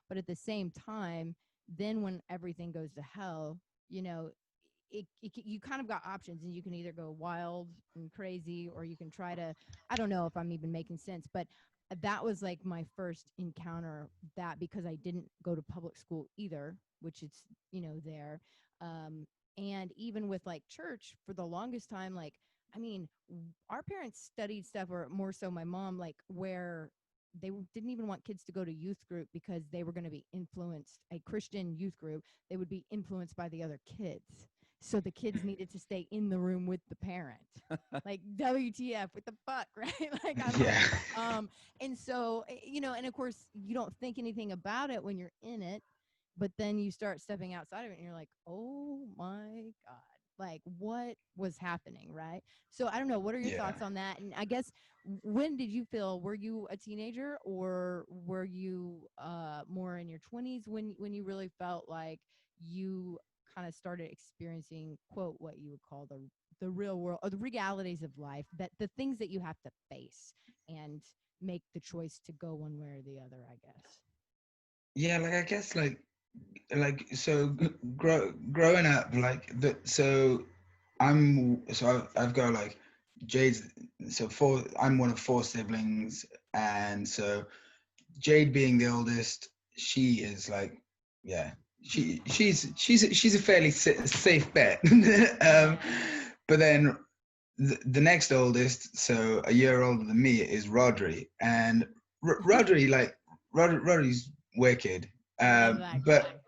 But at the same time, then when everything goes to hell, you know, you kind of got options, and you can either go wild and crazy, or you can try to, I don't know if I'm even making sense, but that was like my first encounter, that because I didn't go to public school either, which it's, you know, there. Um, and even with like church for the longest time, like, I mean, our parents studied stuff, or more so my mom, like where they didn't even want kids to go to youth group because they were going to be influenced, a Christian youth group, they would be influenced by the other kids. So the kids needed to stay in the room with the parent. Like WTF, what the fuck, right? Like I'm Yeah. like, and so you know, and of course you don't think anything about it when you're in it, but then you start stepping outside of it and you're like, oh my God, like what was happening, right? So I don't know, what are your Yeah. thoughts on that? And I guess, when did you feel, were you a teenager, or were you more in your 20s when you really felt like you kind of started experiencing, quote, what you would call the real world, or the realities of life, that the things that you have to face and make the choice to go one way or the other, I guess. Yeah, like I guess so growing up I've got like Jade's I'm one of four siblings, and so Jade being the oldest, she is like, yeah, she's a fairly safe bet. um, Yeah. but then the next oldest, so a year older than me, is Rodri, and Rodri, like Rodri's wicked. Love that But guy.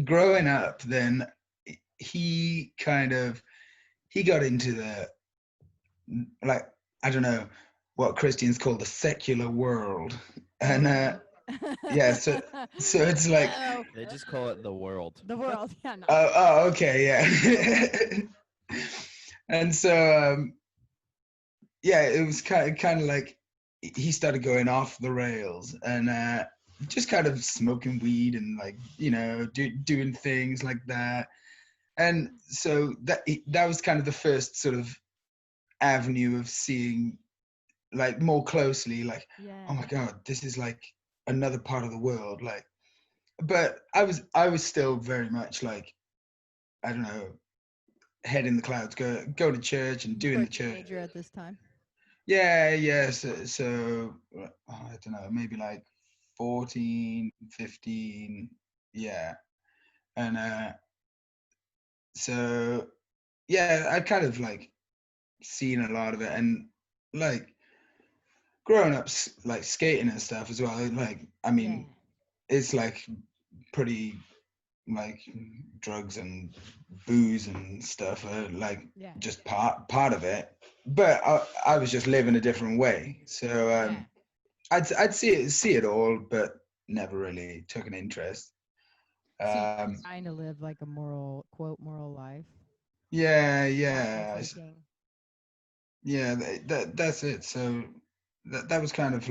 growing up, then he kind of he got into the, like, I don't know what Christians call the secular world, and Okay. yeah, so it's like, Uh-oh. They just call it the world. The world. Yeah, no, I'm oh, kidding. oh okay, yeah. And so yeah, it was kind of like he started going off the rails, and just kind of smoking weed and, like, doing things like that. And so that was kind of the first sort of avenue of seeing, like, more closely, like, oh my Yeah. God, this is like another part of the world, like. But I was still very much like, I don't know, head in the clouds, go to church and You were doing a the church. teenager at this time. Yeah, yeah. So I don't know, maybe like 14, 15. Yeah. And so yeah, I kind of like seen a lot of it, and like growing up, like skating and stuff as well. Like, I Yeah. mean, it's like pretty, like, drugs and booze and stuff are like Yeah. just part of it. But I was just living a different way. So Yeah. I'd see it all, but never really took an interest. So you were Um, trying to live like a moral, quote, moral life, yeah, not yeah, partaking. yeah. That's it. So that was kind of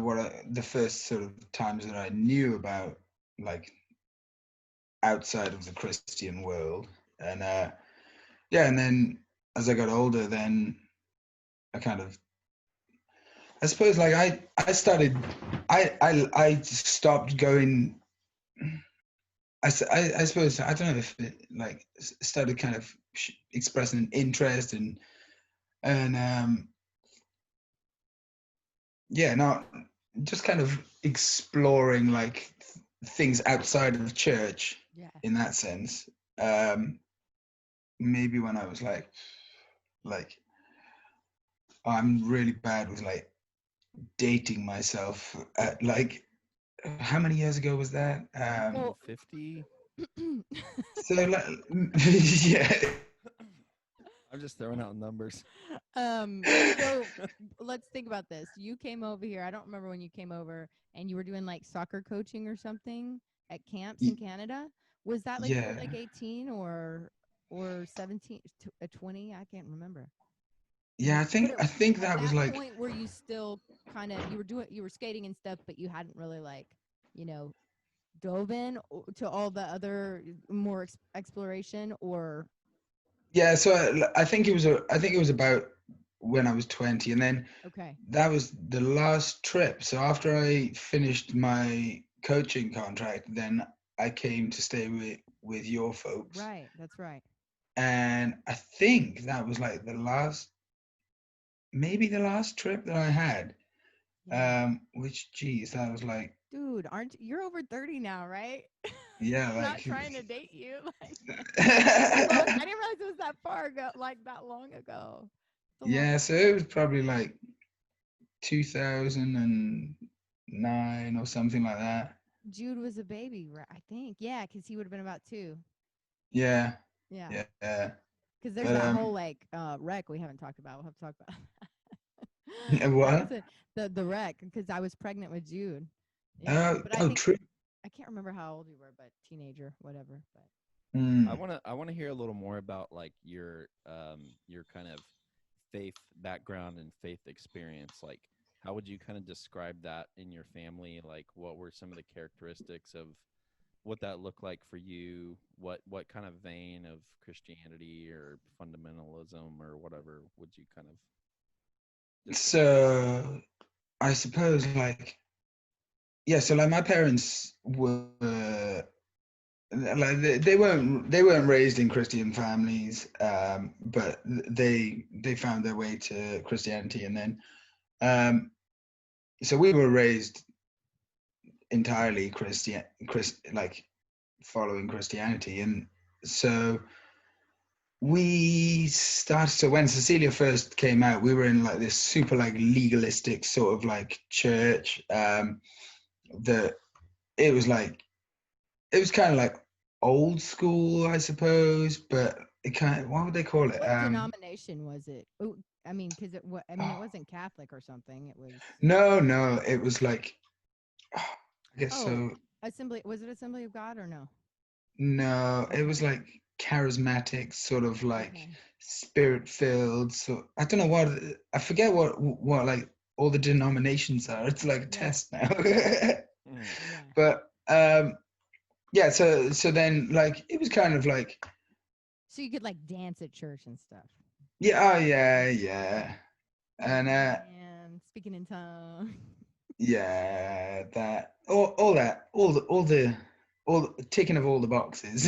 what the first sort of times that I knew about, like, outside of the Christian world. And yeah, and then as I got older, then I kind of, I suppose, like, I started, I stopped going. I suppose, I don't know if it, like, started kind of expressing an interest, and yeah, not just kind of exploring, like, things outside of church Yeah. in that sense. Um, Maybe when I was like I'm really bad with, like, dating myself at, like, how many years ago was that? Well, 50. So like, yeah. I'm just throwing out numbers. so let's think about this. You came over here. I don't remember when you came over, and you were doing like soccer coaching or something at camps in Canada. Was that like you were like Yeah. 18, or 17, 20? I can't remember. Yeah, But I think at that was that like, point, were you still kind of, you were skating and stuff, but you hadn't really like, you know, dove in to all the other more exploration, or yeah, so I think it was about when I was 20, and then Okay. that was the last trip. So after I finished my coaching contract, then I came to stay with your folks, Right. That's right. and I think that was like the last, maybe the last trip that I had. Yeah. Which, geez, that was like, Dude, aren't you're over 30 now, right? yeah, Not like, trying to date you. Like that's a long, I didn't realize it was that far ago, like that long ago. It's a long yeah. So time. it was probably like 2009 or something like that. Jude was a baby, I think. Yeah, because he would have been about 2. Yeah, Yeah. yeah. Because there's But that whole like wreck we haven't talked about. We'll have to talk about that was what? it. The wreck because I was pregnant with Jude. Yeah. Oh, But I oh, think true. I can't remember how old you were, but teenager, whatever. But Mm. I wanna hear a little more about like your kind of faith background and faith experience. Like, how would you kind of describe that in your family? Like, what were some of the characteristics of what that looked like for you? What kind of vein of Christianity or fundamentalism or whatever would you kind of describe? So I suppose like, yeah. So like my parents were like they weren't raised in Christian families, but they found their way to Christianity, and then um, so we were raised entirely like following Christianity, and so we started. So when Cecilia first came out, we were in like this super like legalistic sort of like church. That it was like it was kind of like old school, I suppose, but it kind of, what would they call it? what denomination was it? Oh, I mean, because I mean, it Oh, wasn't Catholic or something. It was. no, it was like, I guess Oh, so. Assembly. Was it Assembly of God or no? No, it Okay. was like charismatic, sort of like Okay. spirit filled. So I don't know what, I forget what like all the denominations are. It's like a Yeah. test now. Mm. Yeah. But yeah, so then like it was kind of like, So you could like dance at church and stuff. yeah, oh yeah. And Man, speaking in tongues. yeah, that all that all the ticking of all the boxes.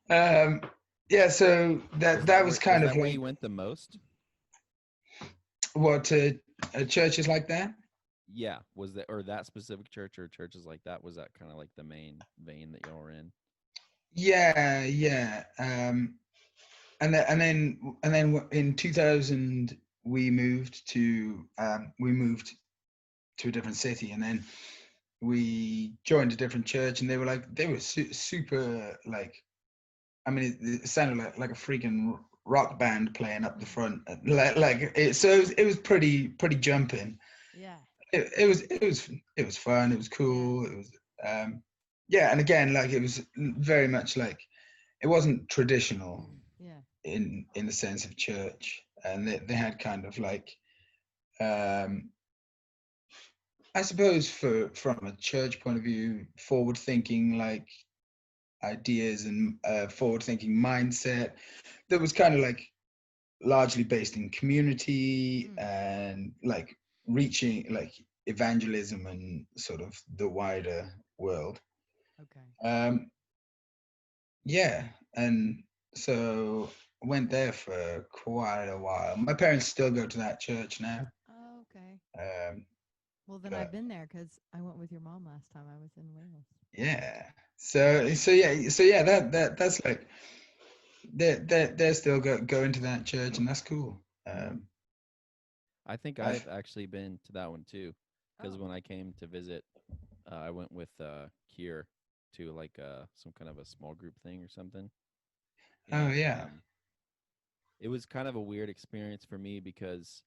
Yeah. um yeah, so that was Was kind of that where you like went the most? what churches like that. Yeah, was that or that specific church or churches like that? Was that kind of like the main vein that y'all were in? Yeah. And then in 2000 we moved to a different city, and then we joined a different church, and they were super like, I mean, it sounded like a freaking rock band playing up the front, like it. So it was pretty jumping. Yeah. It was fun. It was Yeah. cool. It was yeah, and again, like it was very much like it wasn't traditional Yeah. in the sense of church, and they had kind of like um I suppose from a church point of view, forward thinking like ideas and forward thinking mindset that was kind of like largely based in community Mm. and like reaching like evangelism and sort of the wider world. Okay. Um, yeah, and so went there for quite a while. My parents still go to that church now. Oh, okay. Um, Well, then I've but been there because I went with your mom last time I was in Wales. yeah, so yeah, that's like they're still going to that church, and that's cool. Mm. I think I've I've actually been to that one too, because Oh. when I came to visit, I went with Kier to like some kind of a small group thing or something, oh and yeah. it was kind of a weird experience for me because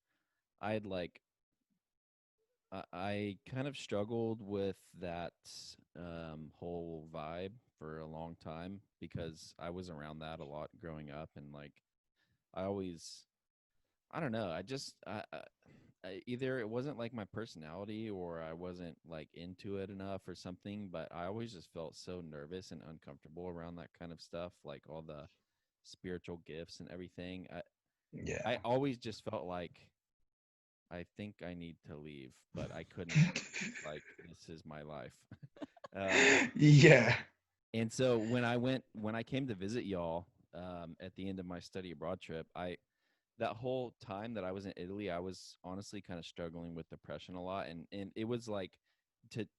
I had like I kind of struggled with that whole vibe for a long time because I was around that a lot growing up, and like I always I don't know. Either it wasn't like my personality or I wasn't like into it enough or something, but I always just felt so nervous and uncomfortable around that kind of stuff, like all the spiritual gifts and everything. Yeah. I always just felt like I think I need to leave, but I couldn't. Like, this is my life. um, Yeah. and so when I came to visit y'all at the end of my study abroad trip, that whole time that I was in Italy, I was honestly kind of struggling with depression a lot, and it was like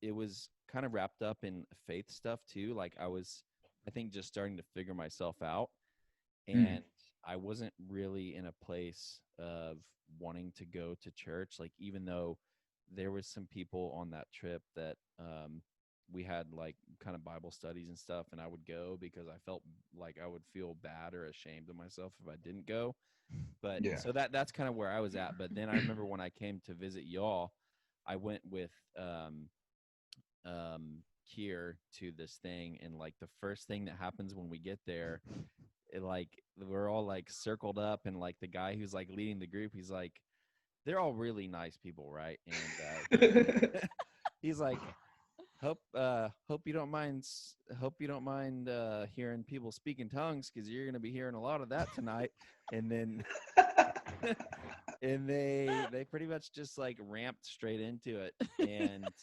it was kind of wrapped up in faith stuff too. Like I think just starting to figure myself out, Mm. and I wasn't really in a place of wanting to go to church. Like, even though there was some people on that trip that we had like kind of Bible studies and stuff, and I would go because I felt like I would feel bad or ashamed of myself if I didn't go. But Yeah. so that's kind of where I was at. But then I remember when I came to visit y'all, I went with Kier to this thing, and like the first thing that happens when we get there, like we're all like circled up, and like the guy who's like leading the group, he's like, they're all really nice people, right? And he's like, hope you don't mind hearing people speak in tongues, because you're going to be hearing a lot of that tonight. And then and they pretty much just like ramped straight into it. And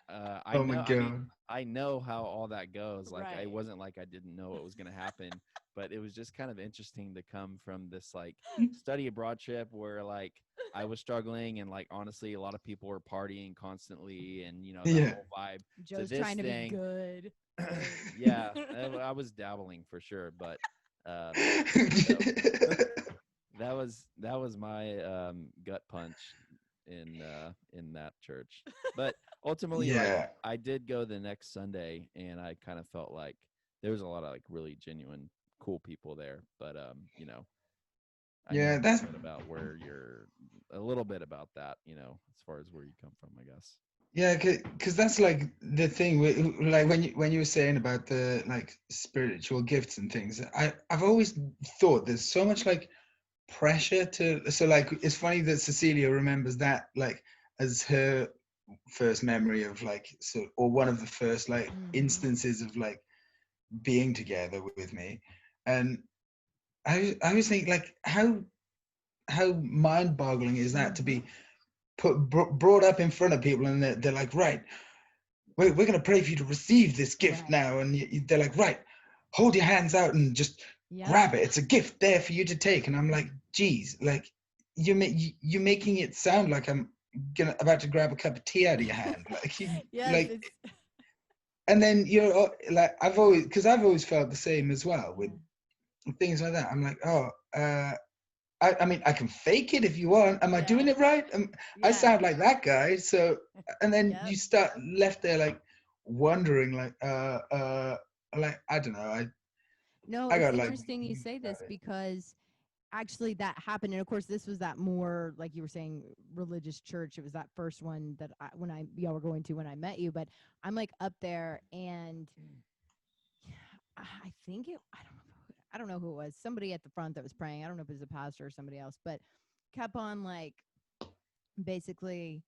I Oh my know, I mean, God. I know how all that goes. Like, Right. it wasn't like I didn't know what was going to happen, but it was just kind of interesting to come from this like study abroad trip where like I was struggling, and like honestly a lot of people were partying constantly, and you know, that Yeah. whole vibe, to Joe's this trying to be thing. good. Yeah, I was dabbling for sure, but so that was my gut punch in that church. But ultimately, like, Yeah. I did go the next Sunday, and I kind of felt like there was a lot of like really genuine cool people there. But you know, I know Yeah. a That's little bit about where you're a little bit about that, you know, as far as where you come from, I guess. yeah, because that's like the thing with, like when you were saying about the like spiritual gifts and things. I've always thought there's so much like pressure to, so like it's funny that Cecilia remembers that like as her first memory of like, so, or one of the first like Mhm. instances of like being together with me. And I was thinking like how mind-boggling is that to Mhm. be brought up in front of people, and they're like, right, we're going to pray for you to receive this gift Right. now, and they're like, right, hold your hands out and just Yep. grab it, it's a gift there for you to take. And I'm like, geez, like you're making it sound like I'm about to grab a cup of tea out of your hand, like Yes, like. it's And then you're like, I've always felt the same as well with yeah. things like that. I'm like, oh, I mean, I can fake it if you want. Am I doing Yeah. it right? I Yeah. sound like that guy. So, and then Yep. you start left there like wondering, like I don't know. No, I it's got like, interesting you say this because actually that happened, and of course this was that more like you were saying religious church. It was that first one that when I y'all were going to when I met you, but I'm like up there, and I think I don't know who it was. Somebody at the front that was praying. I don't know if it was a pastor or somebody else, but kept on like basically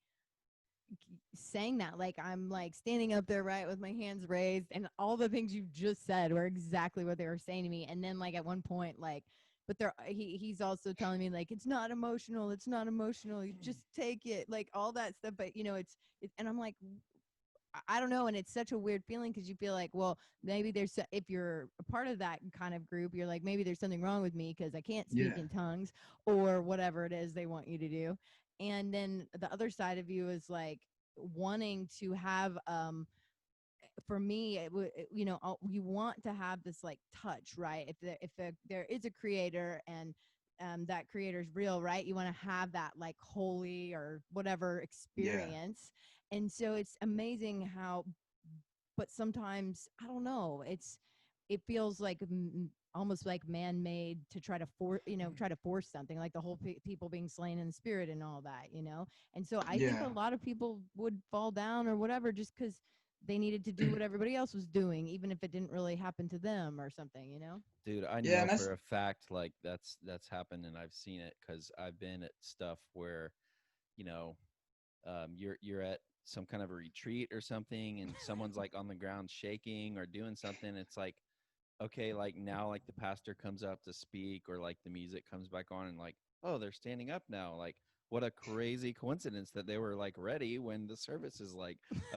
saying that like I'm like standing up there right with my hands raised, and all the things you just said were exactly what they were saying to me. And then like at one point like, but he's also telling me like it's not emotional, you just take it, like all that stuff. But you know and I'm like, I don't know. And it's such a weird feeling because you feel like, well, maybe if you're a part of that kind of group, you're like, maybe there's something wrong with me because I can't speak yeah, in tongues or whatever it is they want you to do. And then the other side of you is like wanting to have, for me, you know, you want to have this like touch, right? There is a creator, and that creator is real, right? You want to have that like holy or whatever yeah, experience. And so it's amazing how, but sometimes I don't know, it feels like almost like man-made to try to try to force something like the whole people being slain in the spirit and all that, you know. And so I think yeah, a lot of people would fall down or whatever just because they needed to do what everybody else was doing, even if it didn't really happen to them or something, you know. Dude, I yeah. know And that's for a fact like that's happened, and I've seen it because I've been at stuff where, you know, you're at some kind of a retreat or something, and someone's like on the ground shaking or doing something. It's like, okay, like now like the pastor comes up to speak, or like the music comes back on, and like oh, they're standing up now. Like, what a crazy coincidence that they were like ready when the service is like